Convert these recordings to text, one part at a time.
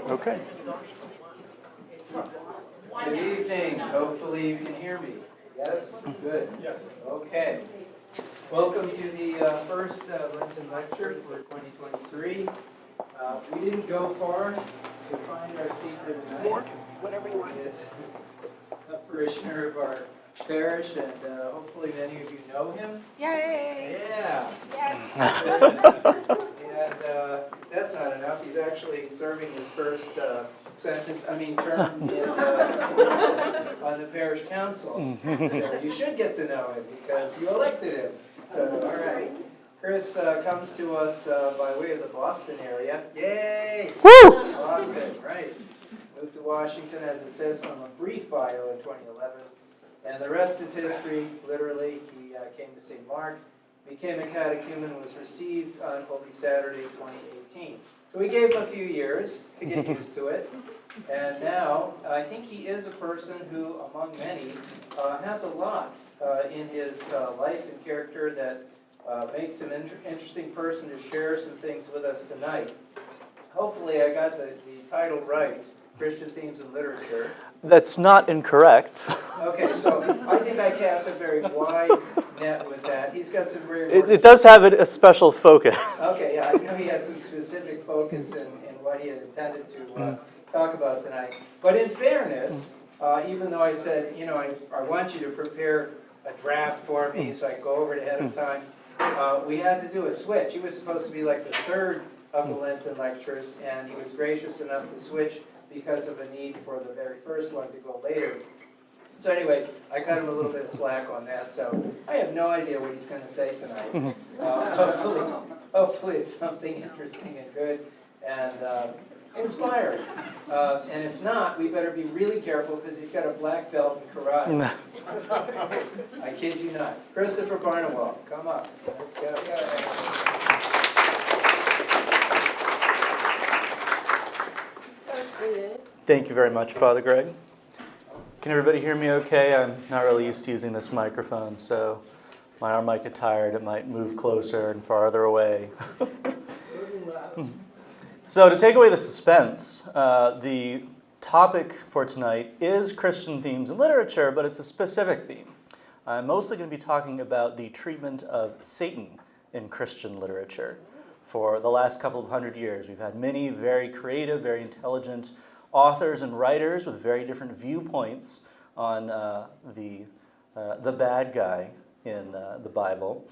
Okay. Good evening. Hopefully you can hear me. Yes? Good. Yes. Okay. Welcome to the first Lenten lecture for 2023. We didn't go far to find our speaker tonight. Whatever you want. He is a parishioner of our parish, and hopefully many of you know him. Yay! Yeah. Yes. And if that's not enough, he's actually serving his first term in, on the parish council. So you should get to know him because you elected him. So, all right. Chris comes to us by way of the Boston area. Yay! Woo! Boston, right. Moved to Washington, as it says on a brief bio in 2011. And the rest is history, literally. He came to St. Mark, became a catechumen, was received on Holy Saturday 2018. So we gave him a few years to get used to it. And now, I think he is a person who, among many, has a lot in his life and character that makes him an interesting person to share some things with us tonight. Hopefully I got the title right, Christian Themes in Literature. That's not incorrect. Okay, so I think I cast a very wide net with that. He's got some very... It does have a special focus. Okay, yeah, I know he had some specific focus in what he had intended to talk about tonight. But in fairness, even though I said, I want you to prepare a draft for me so I can go over it ahead of time, we had to do a switch. He was supposed to be like the third of the Lenten lectures, and he was gracious enough to switch because of a need for the very first one to go later. So anyway, I cut him a little bit of slack on that, so I have no idea what he's going to say tonight. Hopefully it's something interesting and good and inspiring. And if not, we better be really careful because he's got a black belt in karate. I kid you not. Christopher Barnewolt, come up. Let's go. Thank you very much, Father Greg. Can everybody hear me okay? I'm not really used to using this microphone, so my arm might get tired. It might move closer and farther away. So to take away the suspense, the topic for tonight is Christian themes in literature, but it's a specific theme. I'm mostly going to be talking about the treatment of Satan in Christian literature. For the last couple of hundred years, we've had many very creative, very intelligent authors and writers with very different viewpoints on the bad guy in the Bible.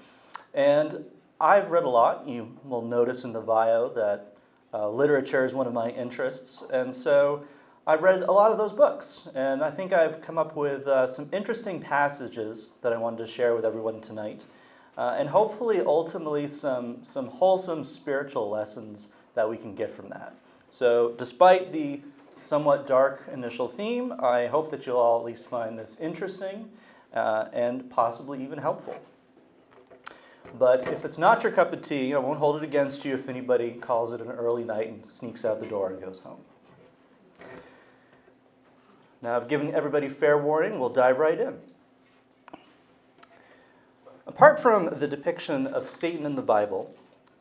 And I've read a lot. You will notice in the bio that literature is one of my interests. And so I've read a lot of those books. And I think I've come up with some interesting passages that I wanted to share with everyone tonight. And hopefully, ultimately, some wholesome spiritual lessons that we can get from that. So despite the somewhat dark initial theme, I hope that you'll all at least find this interesting and possibly even helpful. But if it's not your cup of tea, I won't hold it against you if anybody calls it an early night and sneaks out the door and goes home. Now I've given everybody fair warning, we'll dive right in. Apart from the depiction of Satan in the Bible,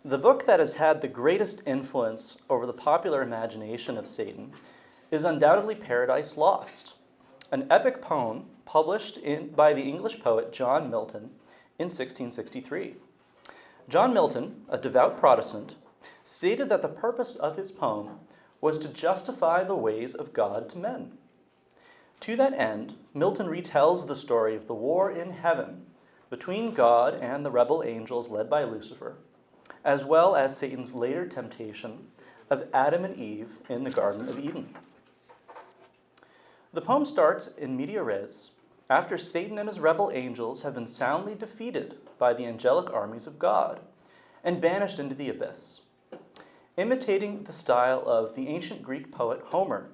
the book that has had the greatest influence over the popular imagination of Satan is undoubtedly Paradise Lost, an epic poem published by the English poet John Milton in 1663. John Milton, a devout Protestant, stated that the purpose of his poem was to justify the ways of God to men. To that end, Milton retells the story of the war in heaven between God and the rebel angels led by Lucifer, as well as Satan's later temptation of Adam and Eve in the Garden of Eden. The poem starts in media res, after Satan and his rebel angels have been soundly defeated by the angelic armies of God and banished into the abyss. Imitating the style of the ancient Greek poet Homer,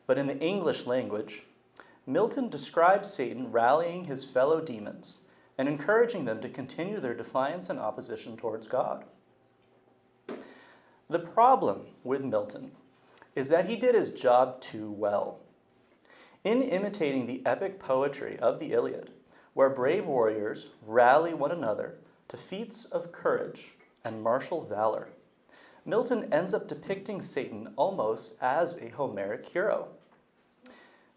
but in the English language, Milton describes Satan rallying his fellow demons and encouraging them to continue their defiance and opposition towards God. The problem with Milton is that he did his job too well. In imitating the epic poetry of the Iliad, where brave warriors rally one another to feats of courage and martial valor, Milton ends up depicting Satan almost as a Homeric hero.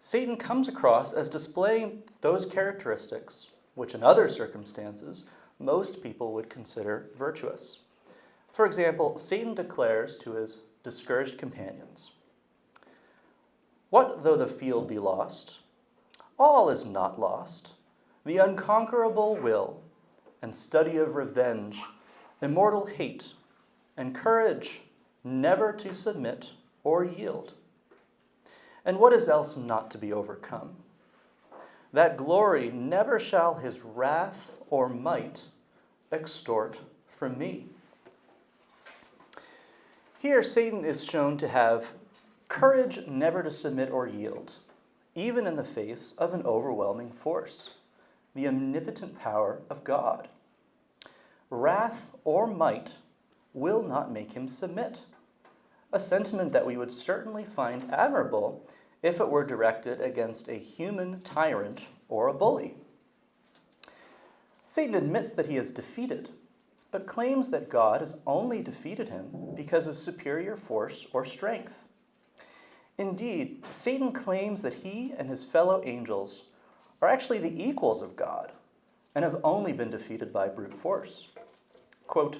Satan comes across as displaying those characteristics which in other circumstances most people would consider virtuous. For example, Satan declares to his discouraged companions, "What though the field be lost? All is not lost. The unconquerable will and study of revenge, immortal hate, and courage never to submit or yield. And what is else not to be overcome? That glory never shall his wrath or might extort from me." Here, Satan is shown to have courage never to submit or yield, even in the face of an overwhelming force, the omnipotent power of God. Wrath or might will not make him submit, a sentiment that we would certainly find admirable if it were directed against a human tyrant or a bully. Satan admits that he is defeated, but claims that God has only defeated him because of superior force or strength. Indeed, Satan claims that he and his fellow angels are actually the equals of God and have only been defeated by brute force. Quote,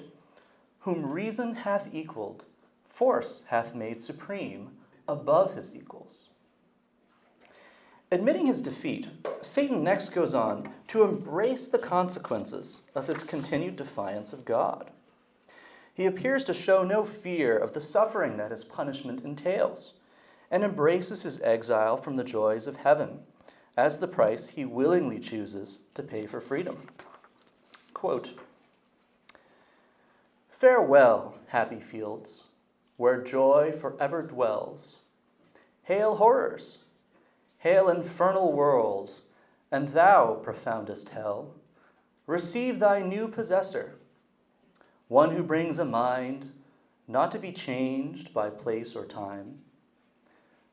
"Whom reason hath equaled, force hath made supreme above his equals." Admitting his defeat, Satan next goes on to embrace the consequences of his continued defiance of God. He appears to show no fear of the suffering that his punishment entails, and embraces his exile from the joys of heaven as the price he willingly chooses to pay for freedom. Quote, "Farewell, happy fields, where joy forever dwells. Hail horrors! Hail infernal world, and thou, profoundest hell, receive thy new possessor, one who brings a mind not to be changed by place or time.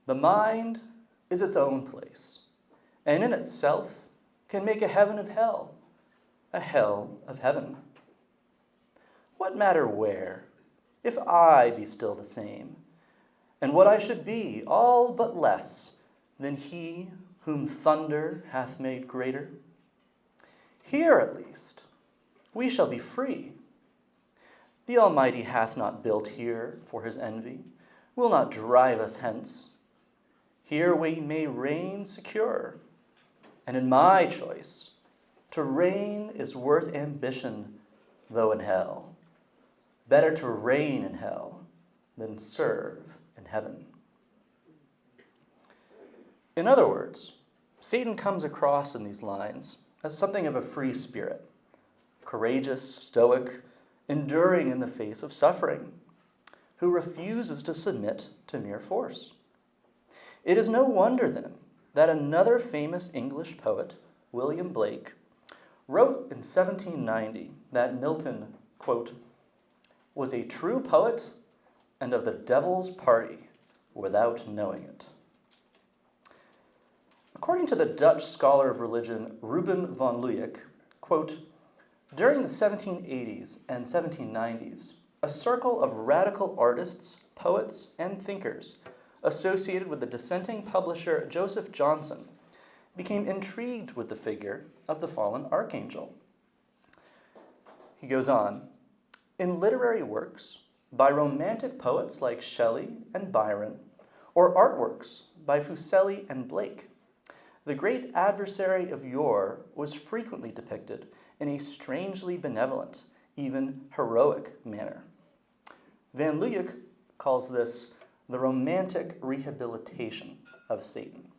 The mind is its own place, and in itself can make a heaven of hell, a hell of heaven. What matter where, if I be still the same, and what I should be all but less than he whom thunder hath made greater? Here at least we shall be free. The Almighty hath not built here for his envy, will not drive us hence. Here we may reign secure, and in my choice, to reign is worth ambition, though in hell. Better to reign in hell than serve in heaven." In other words, Satan comes across in these lines as something of a free spirit, courageous, stoic, enduring in the face of suffering, who refuses to submit to mere force. It is no wonder, then, that another famous English poet, William Blake, wrote in 1790 that Milton, quote, "was a true poet and of the devil's party without knowing it." According to the Dutch scholar of religion Ruben van Luijck, quote, "During the 1780s and 1790s, a circle of radical artists, poets, and thinkers associated with the dissenting publisher Joseph Johnson became intrigued with the figure of the fallen archangel." He goes on, "In literary works by romantic poets like Shelley and Byron, or artworks by Fuseli and Blake, the great adversary of yore was frequently depicted in a strangely benevolent, even heroic manner." Van Luijck calls this the romantic rehabilitation of Satan.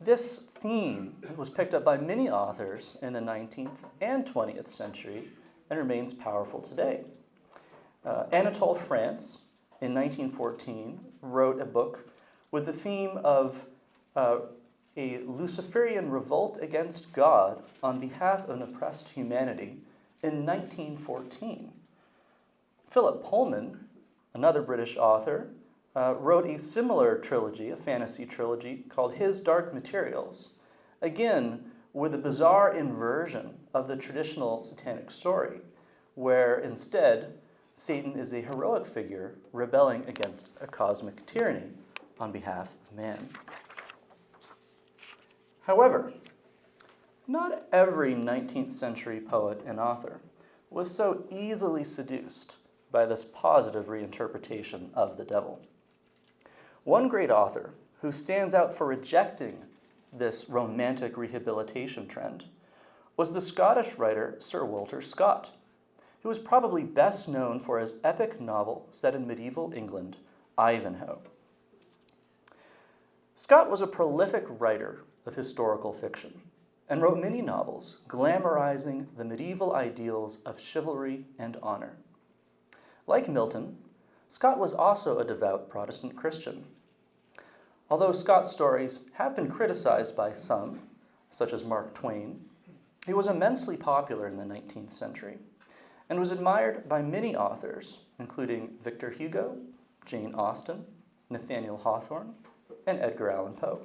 This theme was picked up by many authors in the 19th and 20th century and remains powerful today. Anatole France, in 1914, wrote a book with the theme of a Luciferian revolt against God on behalf of an oppressed humanity in 1914. Philip Pullman, another British author, wrote a similar trilogy, a fantasy trilogy, called His Dark Materials, again with a bizarre inversion of the traditional satanic story, where instead Satan is a heroic figure rebelling against a cosmic tyranny on behalf of man. However, not every 19th century poet and author was so easily seduced by this positive reinterpretation of the devil. One great author who stands out for rejecting this romantic rehabilitation trend was the Scottish writer Sir Walter Scott, who was probably best known for his epic novel set in medieval England, Ivanhoe. Scott was a prolific writer of historical fiction and wrote many novels glamorizing the medieval ideals of chivalry and honor. Like Milton, Scott was also a devout Protestant Christian. Although Scott's stories have been criticized by some, such as Mark Twain, he was immensely popular in the 19th century and was admired by many authors, including Victor Hugo, Jane Austen, Nathaniel Hawthorne, and Edgar Allan Poe.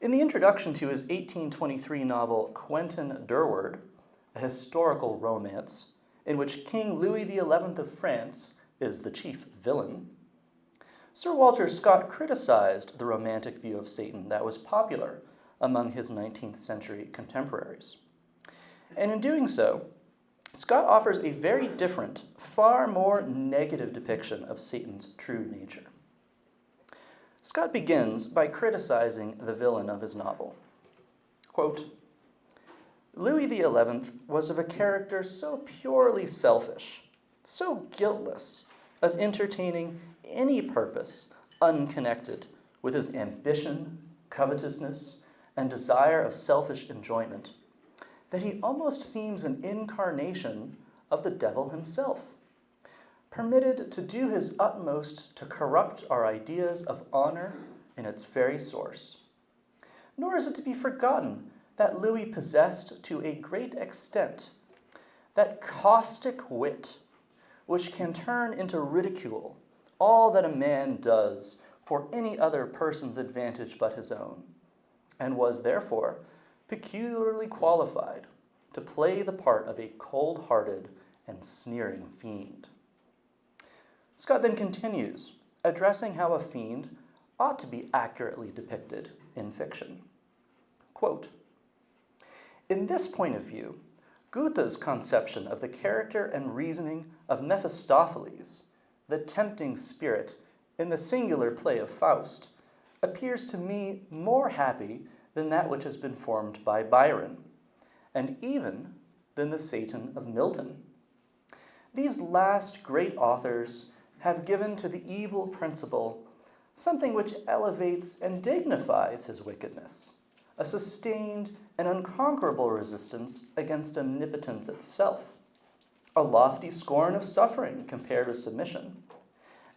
In the introduction to his 1823 novel Quentin Durward, a historical romance in which King Louis XI of France is the chief villain, Sir Walter Scott criticized the romantic view of Satan that was popular among his 19th century contemporaries. And in doing so, Scott offers a very different, far more negative depiction of Satan's true nature. Scott begins by criticizing the villain of his novel. Quote, Louis XI was of a character so purely selfish, so guiltless of entertaining any purpose unconnected with his ambition, covetousness, and desire of selfish enjoyment, that he almost seems an incarnation of the devil himself, permitted to do his utmost to corrupt our ideas of honor in its very source. Nor is it to be forgotten that Louis possessed to a great extent that caustic wit which can turn into ridicule all that a man does for any other person's advantage but his own, and was therefore peculiarly qualified to play the part of a cold-hearted and sneering fiend. Scott then continues, addressing how a fiend ought to be accurately depicted in fiction. Quote, in this point of view, Goethe's conception of the character and reasoning of Mephistopheles, the tempting spirit in the singular play of Faust, appears to me more happy than that which has been formed by Byron, and even than the Satan of Milton. These last great authors have given to the evil principle something which elevates and dignifies his wickedness, a sustained and unconquerable resistance against omnipotence itself, a lofty scorn of suffering compared with submission,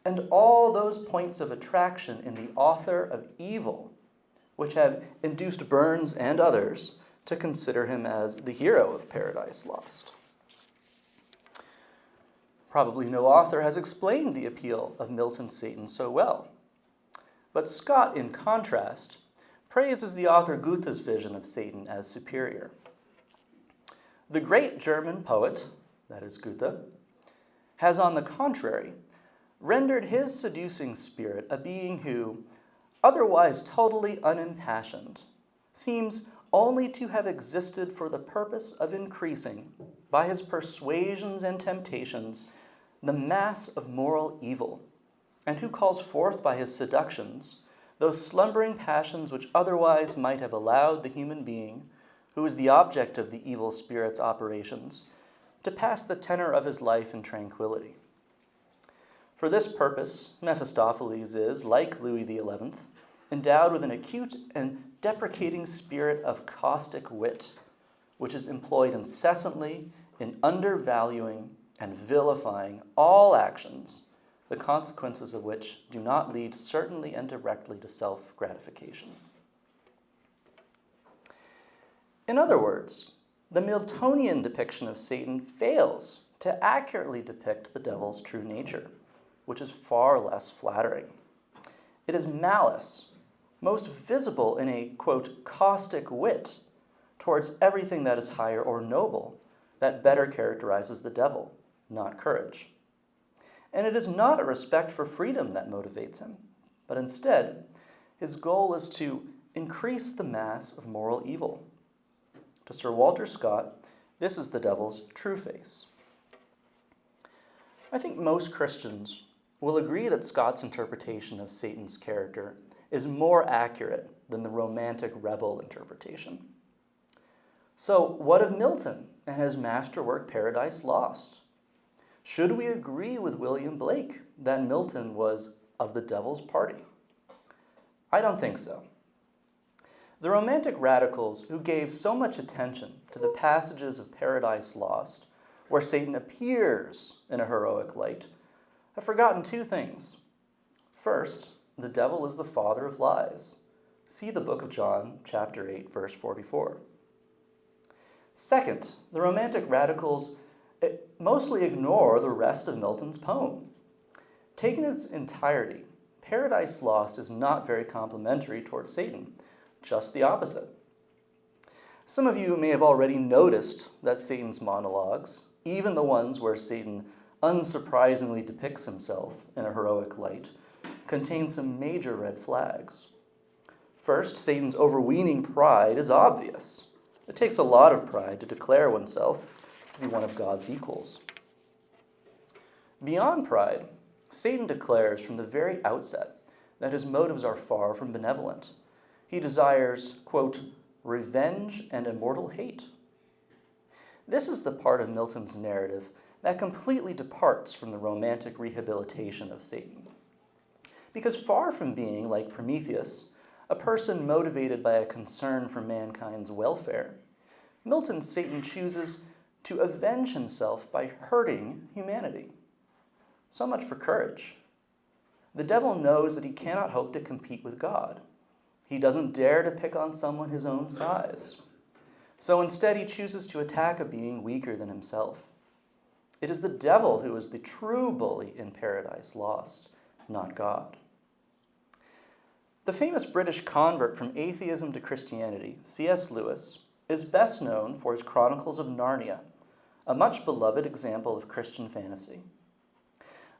and all those points of attraction in the author of evil which have induced Burns and others to consider him as the hero of Paradise Lost. Probably no author has explained the appeal of Milton's Satan so well, but Scott, in contrast, praises the author Goethe's vision of Satan as superior. The great German poet, that is Goethe, has on the contrary rendered his seducing spirit a being who, otherwise totally unimpassioned, seems only to have existed for the purpose of increasing, by his persuasions and temptations, the mass of moral evil, and who calls forth by his seductions those slumbering passions which otherwise might have allowed the human being, who is the object of the evil spirit's operations, to pass the tenor of his life in tranquility. For this purpose, Mephistopheles is, like Louis XI, endowed with an acute and deprecating spirit of caustic wit, which is employed incessantly in undervaluing and vilifying all actions, the consequences of which do not lead certainly and directly to self-gratification. In other words, the Miltonian depiction of Satan fails to accurately depict the devil's true nature, which is far less flattering. It is malice, most visible in a, quote, caustic wit towards everything that is higher or noble, that better characterizes the devil, not courage. And it is not a respect for freedom that motivates him, but instead, his goal is to increase the mass of moral evil. To Sir Walter Scott, this is the devil's true face. I think most Christians will agree that Scott's interpretation of Satan's character is more accurate than the romantic rebel interpretation. So, what of Milton and his masterwork Paradise Lost? Should we agree with William Blake that Milton was of the devil's party? I don't think so. The Romantic radicals who gave so much attention to the passages of Paradise Lost, where Satan appears in a heroic light, have forgotten two things. First, the devil is the father of lies. See the book of John, chapter 8, verse 44. Second, the Romantic radicals mostly ignore the rest of Milton's poem. Taken in its entirety, Paradise Lost is not very complimentary towards Satan, just the opposite. Some of you may have already noticed that Satan's monologues, even the ones where Satan unsurprisingly depicts himself in a heroic light, contain some major red flags. First, Satan's overweening pride is obvious. It takes a lot of pride to declare oneself to be one of God's equals. Beyond pride, Satan declares from the very outset that his motives are far from benevolent. He desires, quote, revenge and immortal hate. This is the part of Milton's narrative that completely departs from the romantic rehabilitation of Satan. Because far from being, like Prometheus, a person motivated by a concern for mankind's welfare, Milton's Satan chooses to avenge himself by hurting humanity. So much for courage. The devil knows that he cannot hope to compete with God. He doesn't dare to pick on someone his own size. So instead, he chooses to attack a being weaker than himself. It is the devil who is the true bully in Paradise Lost, not God. The famous British convert from atheism to Christianity, C.S. Lewis, is best known for his Chronicles of Narnia, a much beloved example of Christian fantasy.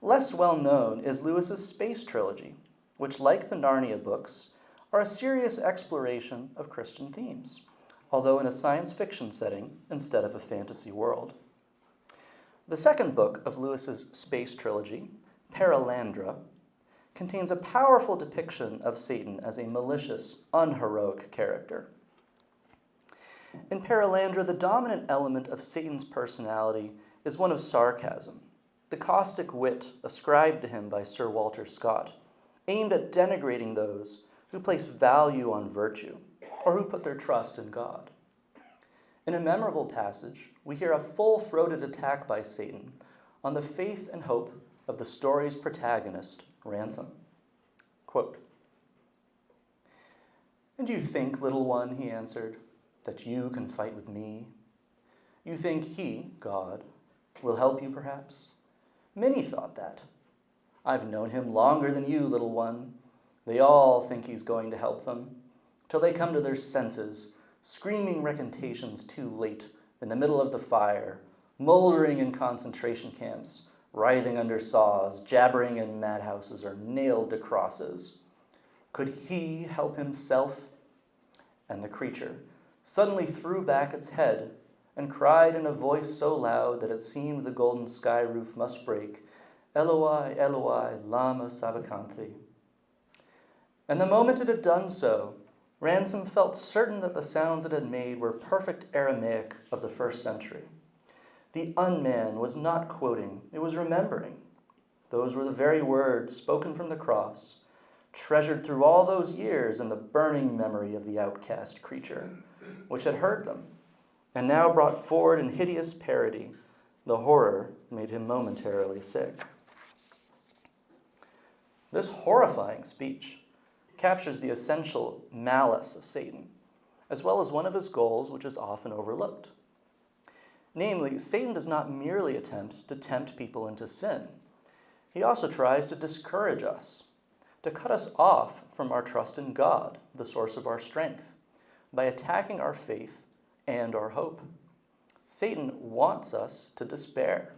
Less well known is Lewis's space trilogy, which, like the Narnia books, are a serious exploration of Christian themes, although in a science fiction setting instead of a fantasy world. The second book of Lewis's space trilogy, Paralandra, contains a powerful depiction of Satan as a malicious, unheroic character. In Paralandra, the dominant element of Satan's personality is one of sarcasm, the caustic wit ascribed to him by Sir Walter Scott, aimed at denigrating those who place value on virtue or who put their trust in God. In a memorable passage, we hear a full-throated attack by Satan on the faith and hope of the story's protagonist, Ransom. Quote, "And you think, little one," he answered, "that you can fight with me? You think he, God, will help you perhaps? Many thought that. I've known him longer than you, little one. They all think he's going to help them, till they come to their senses, screaming recantations too late in the middle of the fire, moldering in concentration camps, writhing under saws, jabbering in madhouses, or nailed to crosses. Could he help himself?" And the creature suddenly threw back its head and cried in a voice so loud that it seemed the golden sky roof must break, "Eloi, Eloi, lama sabachthani." And the moment it had done so, Ransom felt certain that the sounds it had made were perfect Aramaic of the first century. The unman was not quoting, it was remembering. Those were the very words spoken from the cross, treasured through all those years in the burning memory of the outcast creature, which had heard them, and now brought forward in hideous parody. The horror made him momentarily sick. This horrifying speech captures the essential malice of Satan, as well as one of his goals, which is often overlooked. Namely, Satan does not merely attempt to tempt people into sin. He also tries to discourage us, to cut us off from our trust in God, the source of our strength, by attacking our faith and our hope. Satan wants us to despair.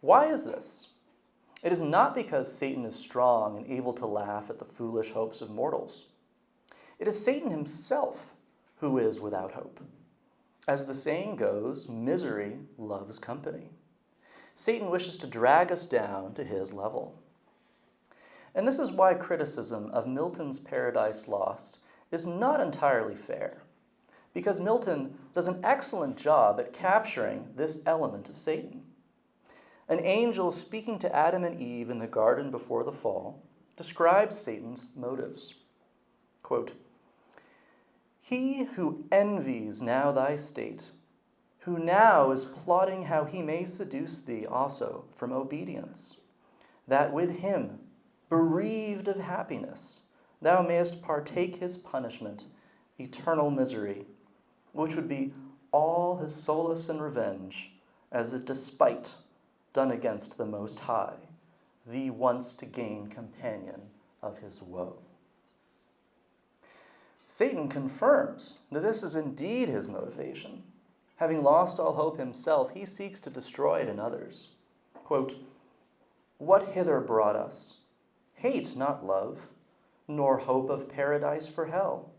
Why is this? It is not because Satan is strong and able to laugh at the foolish hopes of mortals. It is Satan himself who is without hope. As the saying goes, misery loves company. Satan wishes to drag us down to his level. And this is why criticism of Milton's Paradise Lost is not entirely fair, because Milton does an excellent job at capturing this element of Satan. An angel speaking to Adam and Eve in the garden before the fall describes Satan's motives. Quote, "He who envies now thy state, who now is plotting how he may seduce thee also from obedience, that with him, bereaved of happiness, thou mayest partake his punishment, eternal misery, which would be all his solace and revenge, as a despite done against the Most High, thee once to gain companion of his woe." Satan confirms that this is indeed his motivation. Having lost all hope himself, he seeks to destroy it in others. Quote, "What hither brought us? Hate, not love, nor hope of paradise for hell.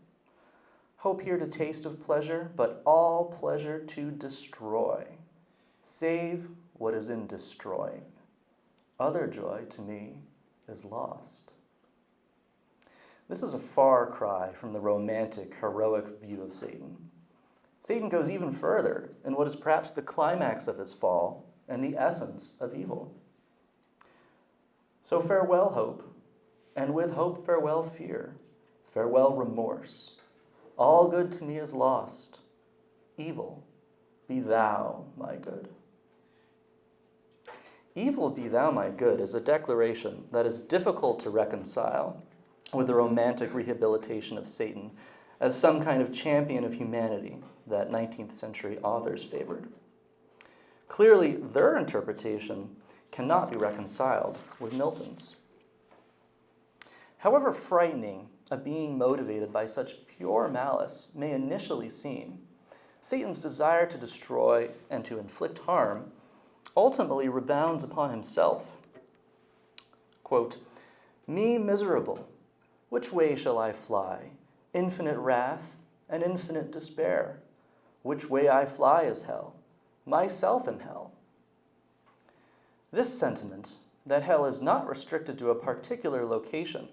Hope here to taste of pleasure, but all pleasure to destroy, save what is in destroying. Other joy to me is lost." This is a far cry from the romantic, heroic view of Satan. Satan goes even further in what is perhaps the climax of his fall and the essence of evil. So farewell hope, and with hope farewell fear, farewell remorse. All good to me is lost. Evil, be thou my good. Evil be thou my good is a declaration that is difficult to reconcile with the romantic rehabilitation of Satan as some kind of champion of humanity that 19th century authors favored. Clearly, their interpretation cannot be reconciled with Milton's. However frightening a being motivated by such pure malice may initially seem, Satan's desire to destroy and to inflict harm ultimately rebounds upon himself. Quote, "Me miserable, which way shall I fly? Infinite wrath and infinite despair. Which way I fly is hell. Myself am hell." This sentiment, that hell is not restricted to a particular location,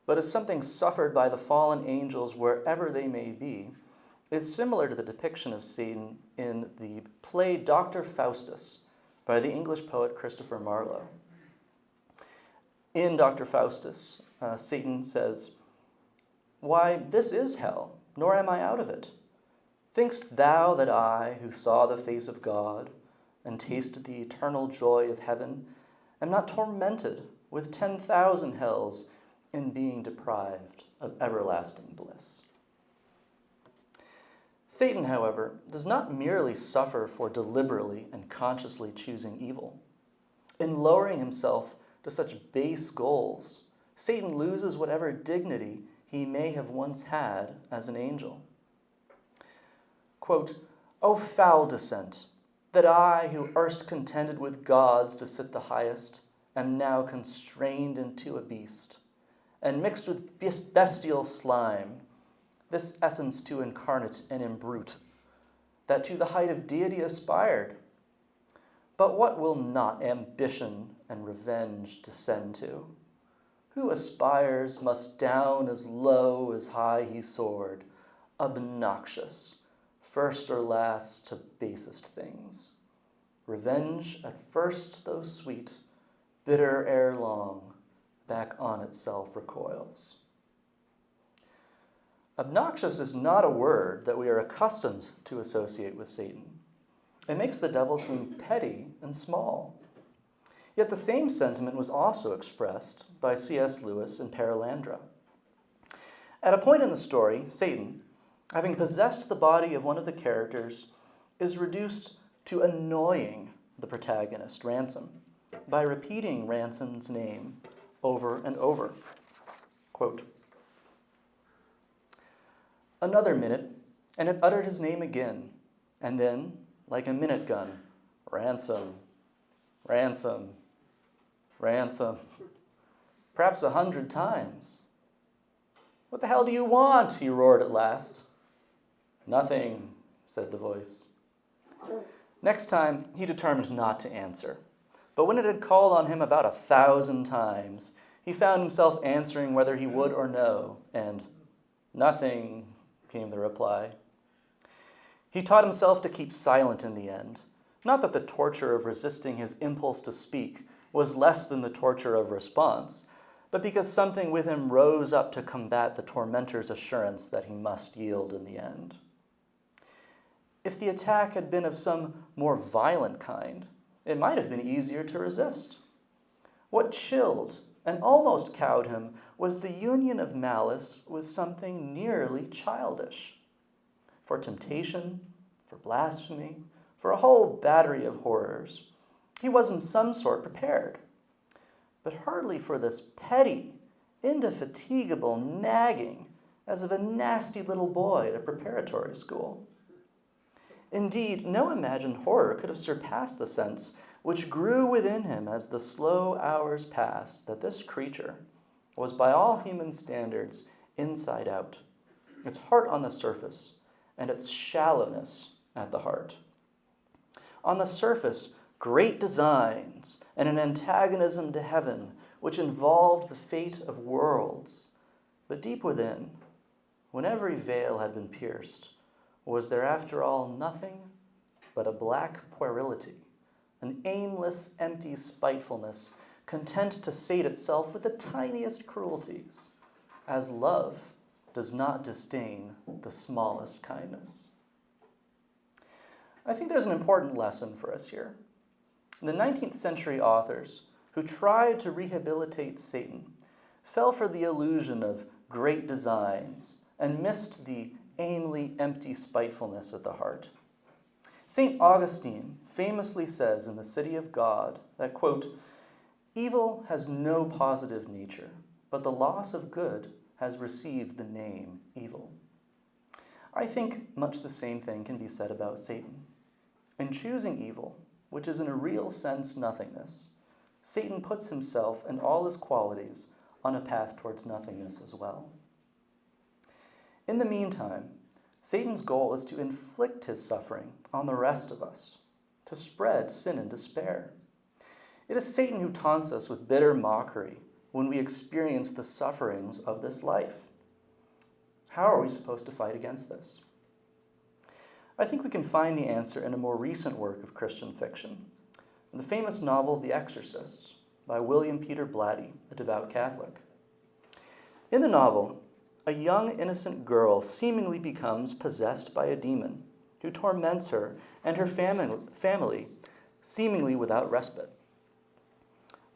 but is something suffered by the fallen angels wherever they may be, is similar to the depiction of Satan in the play Dr. Faustus by the English poet Christopher Marlowe. In Dr. Faustus, Satan says, "Why, this is hell, nor am I out of it. Think'st thou that I, who saw the face of God, and tasted the eternal joy of heaven, am not tormented with 10,000 hells in being deprived of everlasting bliss?" Satan, however, does not merely suffer for deliberately and consciously choosing evil. In lowering himself to such base goals, Satan loses whatever dignity he may have once had as an angel. Quote, "O foul descent, that I, who erst contended with gods to sit the highest, am now constrained into a beast, and mixed with bestial slime, this essence to incarnate and imbrute, that to the height of deity aspired. But what will not ambition and revenge descend to? Who aspires must down as low as high he soared, obnoxious, first or last to basest things. Revenge at first though sweet, bitter ere long, back on itself recoils." Obnoxious is not a word that we are accustomed to associate with Satan. It makes the devil seem petty and small. Yet the same sentiment was also expressed by C.S. Lewis in Perelandra. At a point in the story, Satan, having possessed the body of one of the characters, is reduced to annoying the protagonist, Ransom, by repeating Ransom's name over and over. Quote, "Another minute, and it uttered his name again, and then, like a minute gun, Ransom, Ransom, ransom, perhaps 100 times. What the hell do you want? He roared at last. Nothing, said the voice. Next time, he determined not to answer. But when it had called on him about 1,000 times, he found himself answering whether he would or no, and nothing, came the reply. He taught himself to keep silent in the end. Not that the torture of resisting his impulse to speak was less than the torture of response, but because something with him rose up to combat the tormentor's assurance that he must yield in the end. If the attack had been of some more violent kind, it might have been easier to resist. What chilled and almost cowed him was the union of malice with something nearly childish. For temptation, for blasphemy, for a whole battery of horrors, he was in some sort prepared, but hardly for this petty, indefatigable nagging as of a nasty little boy at a preparatory school. Indeed, no imagined horror could have surpassed the sense which grew within him as the slow hours passed that this creature was by all human standards inside out, its heart on the surface and its shallowness at the heart. On the surface, great designs and an antagonism to heaven which involved the fate of worlds. But deep within, when every veil had been pierced, was there after all nothing but a black puerility, an aimless, empty spitefulness, content to sate itself with the tiniest cruelties, as love does not disdain the smallest kindness. I think there's an important lesson for us here. The 19th century authors who tried to rehabilitate Satan fell for the illusion of great designs and missed the aimly empty spitefulness at the heart. St. Augustine famously says in The City of God that, quote, "Evil has no positive nature, but the loss of good has received the name evil." I think much the same thing can be said about Satan. In choosing evil, which is in a real sense nothingness, Satan puts himself and all his qualities on a path towards nothingness as well. In the meantime, Satan's goal is to inflict his suffering on the rest of us, to spread sin and despair. It is Satan who taunts us with bitter mockery when we experience the sufferings of this life. How are we supposed to fight against this? I think we can find the answer in a more recent work of Christian fiction, in the famous novel The Exorcist by William Peter Blatty, a devout Catholic. In the novel, a young innocent girl seemingly becomes possessed by a demon who torments her and her family seemingly without respite.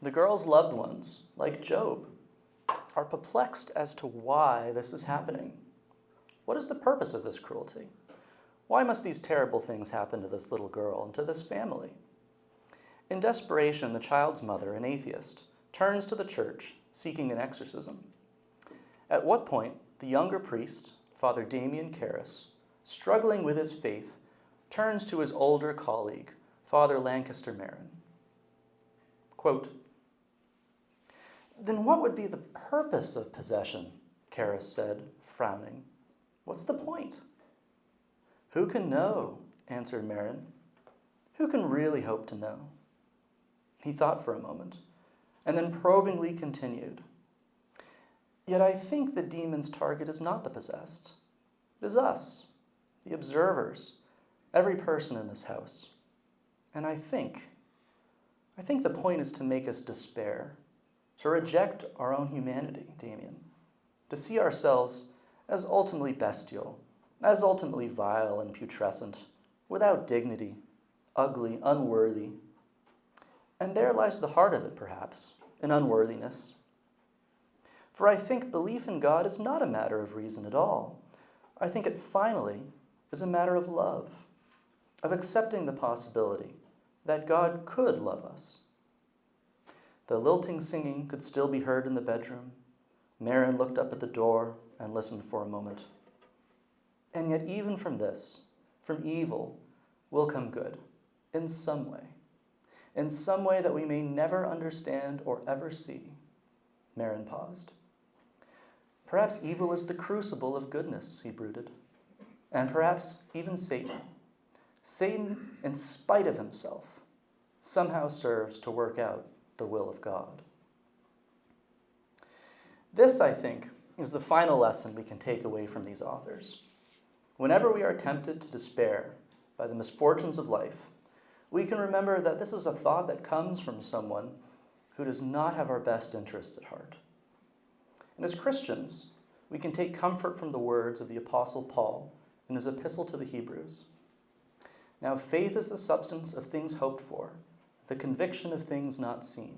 The girl's loved ones, like Job, are perplexed as to why this is happening. What is the purpose of this cruelty? Why must these terrible things happen to this little girl and to this family? In desperation, the child's mother, an atheist, turns to the church seeking an exorcism. At what point, the younger priest, Father Damien Karras, struggling with his faith, turns to his older colleague, Father Lancaster Marin. Quote, "Then what would be the purpose of possession?" Karras said, frowning. "What's the point?" "Who can know?" answered Marin. "Who can really hope to know?" He thought for a moment, and then probingly continued. "Yet I think the demon's target is not the possessed. It is us, the observers, every person in this house. And I think the point is to make us despair, to reject our own humanity, Damien, to see ourselves as ultimately bestial, as ultimately vile and putrescent, without dignity, ugly, unworthy. And there lies the heart of it, perhaps, in unworthiness. For I think belief in God is not a matter of reason at all. I think it finally is a matter of love, of accepting the possibility that God could love us." The lilting singing could still be heard in the bedroom. Marin looked up at the door and listened for a moment. And yet even from this, from evil, will come good, in some way. in some way that we may never understand or ever see. Marin paused. Perhaps evil is the crucible of goodness, he brooded. And perhaps even Satan. Satan, in spite of himself, somehow serves to work out the will of God. This, I think, is the final lesson we can take away from these authors. Whenever we are tempted to despair by the misfortunes of life, we can remember that this is a thought that comes from someone who does not have our best interests at heart. And as Christians, we can take comfort from the words of the Apostle Paul in his epistle to the Hebrews. Now, faith is the substance of things hoped for, the conviction of things not seen.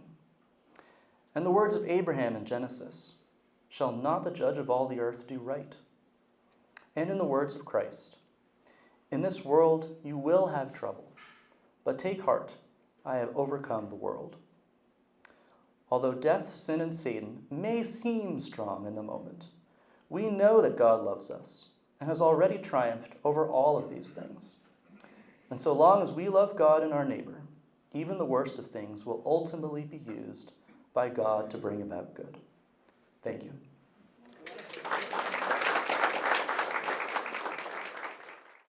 And the words of Abraham in Genesis, shall not the judge of all the earth do right? And in the words of Christ, in this world you will have trouble, but take heart, I have overcome the world. Although death, sin, and Satan may seem strong in the moment, we know that God loves us and has already triumphed over all of these things. And so long as we love God and our neighbor, even the worst of things will ultimately be used by God to bring about good. Thank you.